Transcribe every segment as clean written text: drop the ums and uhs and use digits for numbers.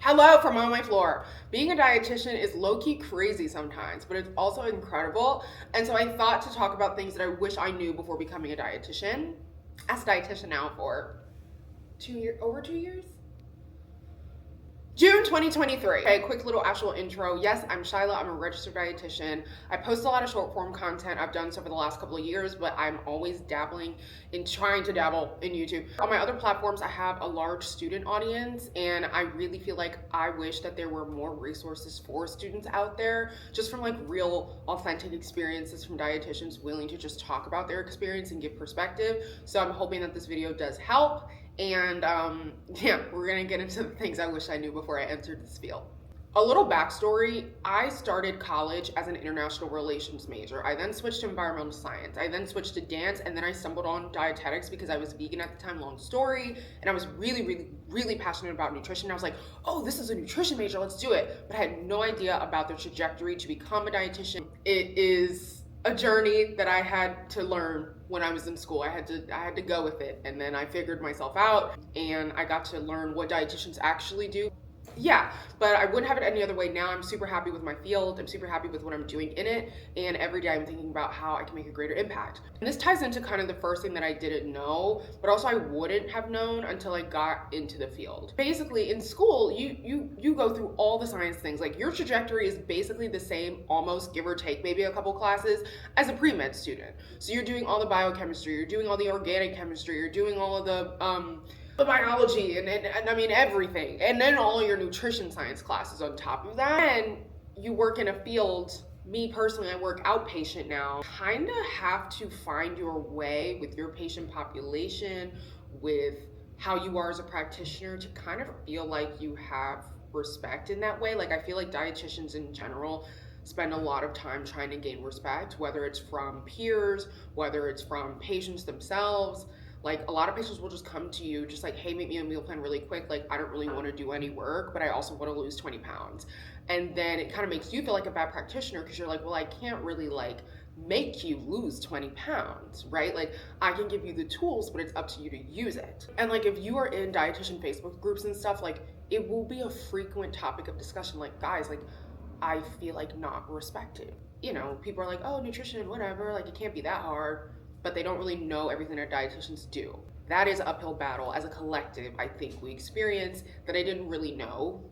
Hello from on my floor. Being a dietitian is low-key crazy sometimes, but it's also incredible. And so I thought to talk about things that I wish I knew before becoming a dietitian. As a dietitian now for over 2 years? June 2023. Okay, quick little actual intro. Yes, I'm Shyla. I'm a registered dietitian. I post a lot of short form content. I've done so for the last couple of years, but I'm always trying to dabble in YouTube. On my other platforms, I have a large student audience, and I really feel like I wish that there were more resources for students out there, just from like real, authentic experiences from dietitians willing to just talk about their experience and give perspective. So I'm hoping that this video does help. And yeah, we're gonna get into the things I wish I knew before I entered this field. A little backstory, I started college as an international relations major. I then switched to environmental science. I then switched to dance, and then I stumbled on dietetics because I was vegan at the time, long story, and I was really passionate about nutrition. I was like, oh, this is a nutrition major, let's do it. But I had no idea about the trajectory to become a dietitian. It is a journey that I had to learn when I was in school. I had to go with it, and then I figured myself out and I got to learn what dietitians actually do. Yeah, but I wouldn't have it any other way. Now I'm super happy with my field. I'm super happy with what I'm doing in it. And every day I'm thinking about how I can make a greater impact. And this ties into kind of the first thing that I didn't know, but also I wouldn't have known until I got into the field. Basically, in school, you go through all the science things. Like, your trajectory is basically the same, almost, give or take, maybe a couple classes, as a pre-med student. So you're doing all the biochemistry, you're doing all the organic chemistry, you're doing all of the biology and I mean everything, and then all of your nutrition science classes on top of that. And you work in a field. Me personally, I work outpatient now. Kind of have to find your way with your patient population, with how you are as a practitioner, to kind of feel like you have respect in that way. Like, I feel like dietitians in general spend a lot of time trying to gain respect, whether it's from peers, whether it's from patients themselves. Like, a lot of patients will just come to you just like, hey, make me a meal plan really quick. Like, I don't really want to do any work, but I also want to lose 20 pounds. And then it kind of makes you feel like a bad practitioner because you're like, well, I can't really like make you lose 20 pounds, right? Like, I can give you the tools, but it's up to you to use it. And like, if you are in dietitian Facebook groups and stuff, like, it will be a frequent topic of discussion. Like, guys, like, I feel like not respected. You know, people are like, oh, nutrition, whatever, like, it can't be that hard. But they don't really know everything that dietitians do. That is an uphill battle as a collective, I think we experience, that I didn't really know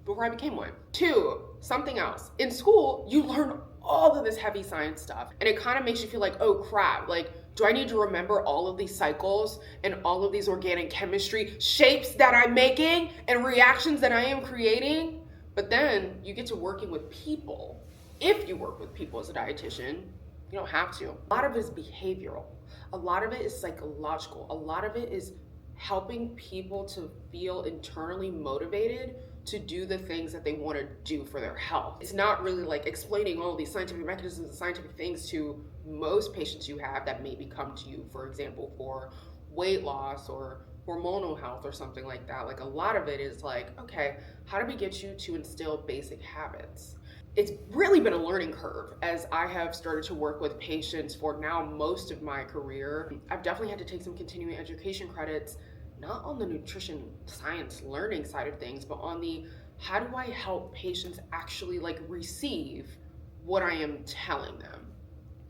before I became one. Two, something else. In school, you learn all of this heavy science stuff, and it kind of makes you feel like, oh crap, like, do I need to remember all of these cycles and all of these organic chemistry shapes that I'm making and reactions that I am creating? But then you get to working with people. If you work with people as a dietitian, you don't have to. A lot of it is behavioral. A lot of it is psychological. A lot of it is helping people to feel internally motivated to do the things that they want to do for their health. It's not really like explaining all these scientific mechanisms and scientific things to most patients you have that maybe come to you, for example, for weight loss or hormonal health or something like that. Like, a lot of it is like, okay, how do we get you to instill basic habits? It's really been a learning curve as I have started to work with patients for now most of my career. I've definitely had to take some continuing education credits, not on the nutrition science learning side of things, but on the how do I help patients actually like receive what I am telling them.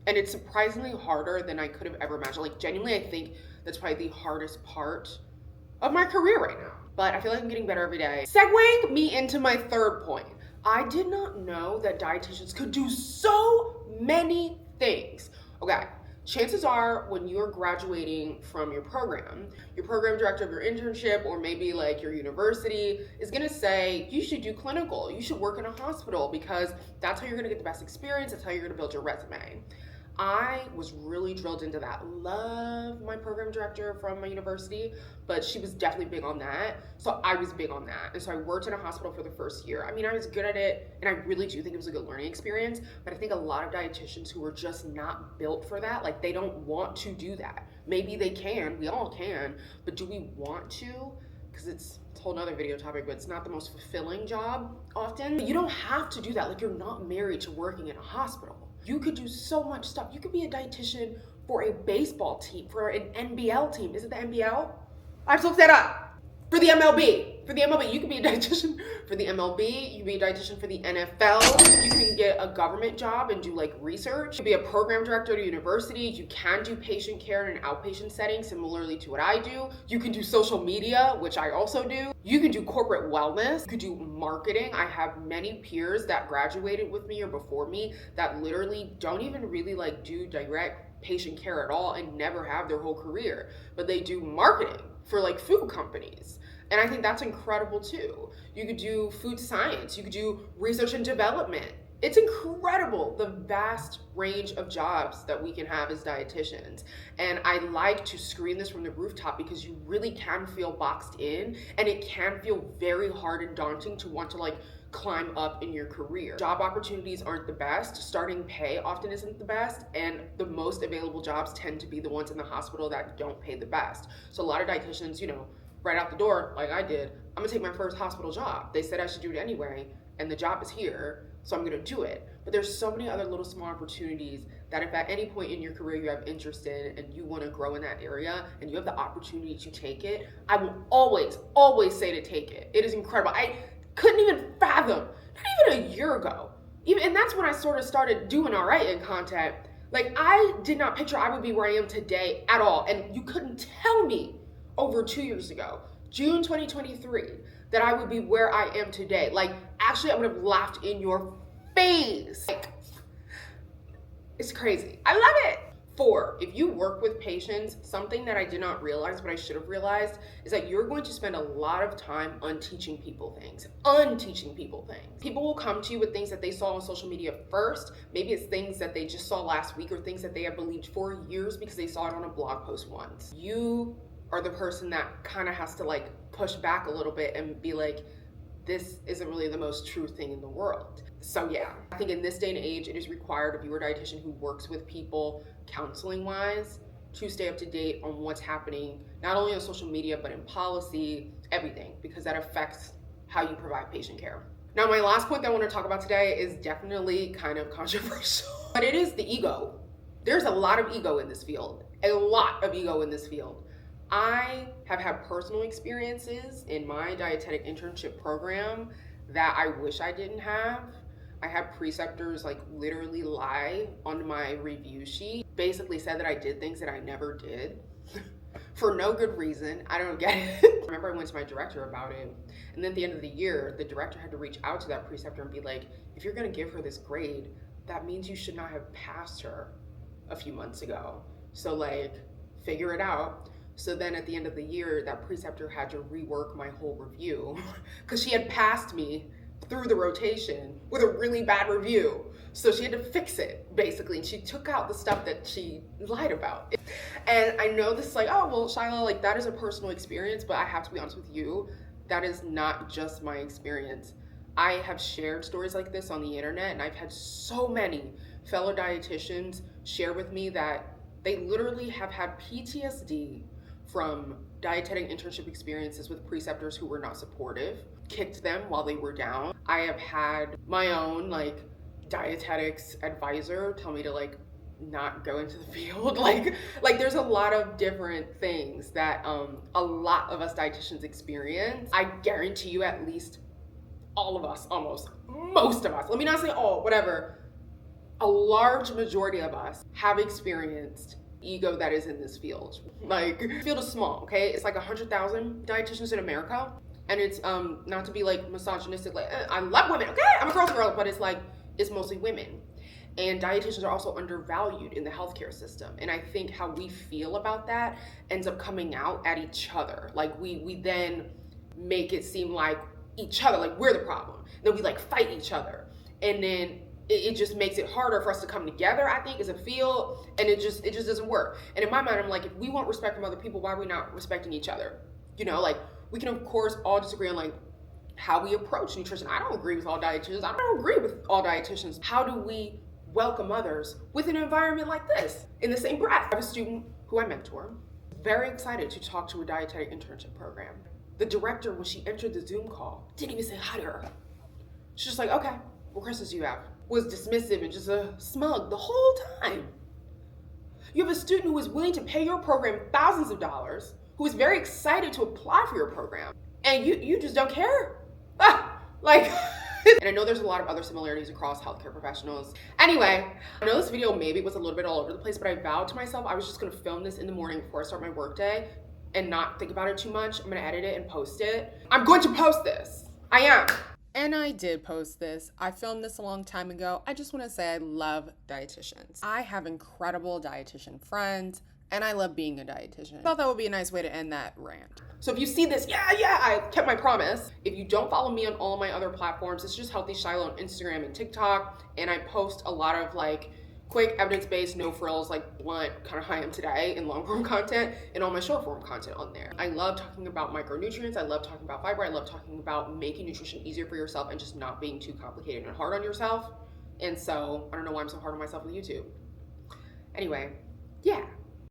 And it's surprisingly harder than I could have ever imagined. Like, genuinely, I think that's probably the hardest part of my career right now. But I feel like I'm getting better every day. Segueing me into my third point. I did not know that dietitians could do so many things. Okay, chances are when you're graduating from your program director of your internship, or maybe like your university, is gonna say, you should do clinical, you should work in a hospital, because that's how you're gonna get the best experience, that's how you're gonna build your resume. I was really drilled into that. Love my program director from my university, but she was definitely big on that. So I was big on that. And so I worked in a hospital for the first year. I mean, I was good at it, and I really do think it was a good learning experience, but I think a lot of dietitians who are just not built for that, like, they don't want to do that. Maybe they can, we all can, but do we want to? Because it's a whole nother video topic, but it's not the most fulfilling job often. You don't have to do that. Like, you're not married to working in a hospital. You could do so much stuff. You could be a dietitian for a baseball team, for an NBL team. Is it the NBL? I have to look that up. For the MLB. For the MLB, you can be a dietitian for the MLB. You can be a dietitian for the NFL. You can get a government job and do like research. You can be a program director at a university. You can do patient care in an outpatient setting, similarly to what I do. You can do social media, which I also do. You can do corporate wellness. You could do marketing. I have many peers that graduated with me or before me that literally don't even really like do direct patient care at all and never have their whole career, but they do marketing for like food companies. And I think that's incredible too. You could do food science, you could do research and development. It's incredible the vast range of jobs that we can have as dietitians. And I like to scream this from the rooftop because you really can feel boxed in, and it can feel very hard and daunting to want to like climb up in your career. Job opportunities aren't the best, starting pay often isn't the best, and the most available jobs tend to be the ones in the hospital that don't pay the best. So a lot of dietitians, right out the door, like I did, I'm gonna take my first hospital job. They said I should do it anyway, and the job is here, so I'm gonna do it. But there's so many other little small opportunities that if at any point in your career you have interest in and you wanna grow in that area and you have the opportunity to take it, I will always, always say to take it. It is incredible. I couldn't even fathom, not even a year ago, and that's when I sort of started doing all right in content. Like, I did not picture I would be where I am today at all, and you couldn't tell me over 2 years ago, June 2023, that I would be where I am today. Like, actually, I would have laughed in your face. Like, it's crazy. I love it. 4, if you work with patients, something that I did not realize, but I should have realized, is that you're going to spend a lot of time unteaching people things. People will come to you with things that they saw on social media first. Maybe it's things that they just saw last week or things that they have believed for years because they saw it on a blog post once. You are the person that kind of has to like push back a little bit and be like, this isn't really the most true thing in the world. So yeah, I think in this day and age, it is required if you're a dietitian who works with people counseling wise to stay up to date on what's happening, not only on social media, but in policy, everything, because that affects how you provide patient care. Now, my last point that I want to talk about today is definitely kind of controversial, but it is the ego. There's a lot of ego in this field, I have had personal experiences in my dietetic internship program that I wish I didn't have. I had preceptors like literally lie on my review sheet, basically said that I did things that I never did for no good reason. I don't get it. I remember I went to my director about it, and then at the end of the year, the director had to reach out to that preceptor and be like, if you're gonna give her this grade, that means you should not have passed her a few months ago. So like, figure it out. So then at the end of the year, that preceptor had to rework my whole review because she had passed me through the rotation with a really bad review. So she had to fix it, basically. And she took out the stuff that she lied about. And I know this is like, oh, well, Shyla, like that is a personal experience, but I have to be honest with you, that is not just my experience. I have shared stories like this on the internet, and I've had so many fellow dietitians share with me that they literally have had PTSD from dietetic internship experiences with preceptors who were not supportive, kicked them while they were down. I have had my own like dietetics advisor tell me to like not go into the field. Like there's a lot of different things that a lot of us dietitians experience. I guarantee you at least all of us, almost most of us, let me not say all, whatever, a large majority of us have experienced ego that is in this field. Like, this field is small, okay? It's like 100,000 dietitians in America, and it's not to be like misogynistic, like I love women, okay? I'm a girl, but it's like, it's mostly women. And dietitians are also undervalued in the healthcare system. And I think how we feel about that ends up coming out at each other. Like we then make it seem like each other, like we're the problem. Then we like fight each other. And then it just makes it harder for us to come together, I think, as a field, and it just doesn't work. And in my mind, I'm like, if we want respect from other people, why are we not respecting each other? Like we can of course all disagree on like how we approach nutrition. I don't agree with all dietitians. I don't agree with all dietitians. How do we welcome others with an environment like this in the same breath? I have a student who I mentor, very excited to talk to a dietetic internship program. The director, when she entered the Zoom call, didn't even say hi to her. She's just like, okay, what questions do you have? Was dismissive and just smug the whole time. You have a student who is willing to pay your program thousands of dollars, who is very excited to apply for your program, and you just don't care. Like, and I know there's a lot of other similarities across healthcare professionals. Anyway, I know this video maybe was a little bit all over the place, but I vowed to myself I was just gonna film this in the morning before I start my workday and not think about it too much. I'm gonna edit it and post it. I'm going to post this. I am. And I did post this. I filmed this a long time ago. I just want to say I love dietitians. I have incredible dietitian friends, and I love being a dietitian. I thought that would be a nice way to end that rant. So if you see this, yeah, I kept my promise. If you don't follow me on all of my other platforms, it's just healthyshyla on Instagram and TikTok, and I post a lot of like quick, evidence-based, no frills, like blunt, kind of how I am today in long-form content and all my short-form content on there. I love talking about micronutrients. I love talking about fiber. I love talking about making nutrition easier for yourself and just not being too complicated and hard on yourself. And so I don't know why I'm so hard on myself with YouTube. Anyway, yeah.